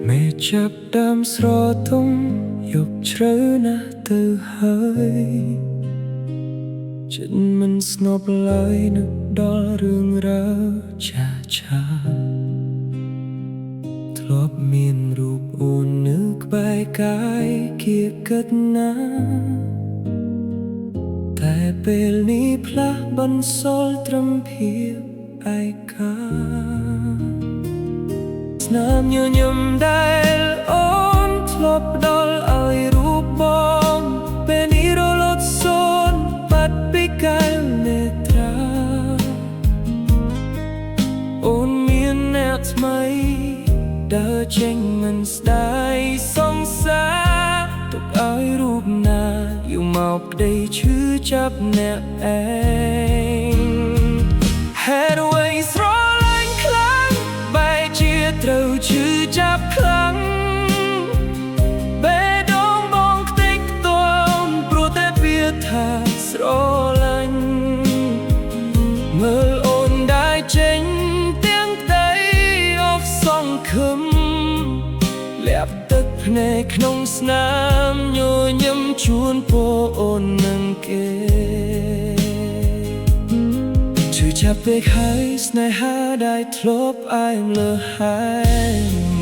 មេចាប់ដើមស្រទុំយកជ្រៅណាស់ទៅហើយចិត្តមិនស្ងប់ឡើយនឹកដល់រឿងរ៉ាវចាឆាធ្លាប់មានរូបអូននៅក្បែរកាយគៀកគិតណាតែពេលនេះផ្លាស់បន្សល់ត្រឹមភាពឯកាស្នាមញញឹមដែលអូនធ្លាប់ដល់ឲ្យរូបបងពេលនេះរលត់សូន្យបាត់ពីកាយនេត្រាអូនមានអ្នកថ្មីដើរចេញមិនស្ដាយសង្សារទុកឲ្យរូបណាយូរមកក្ដីឈឺចាប់អ្នកឯងហេតុអ្វីស្រឡាញ់ខ្លាំងបែរជាត្រូវឈឺចាប់ខ្លាំងបេះដូងបងខ្ទេចខ្ទាំព្រោះតែវាថាស្រឡាញ់មើលអូនได้ចេញទាំងដីអស់សង្ឃឹមលាក់ទឹកភ្នែកក្នុងស្នាមញញឹមជួនពរអូននឹងគេឈឺចាប់ពេកហើយស្នេហាដែលធ្លាប់អែមលើហើយ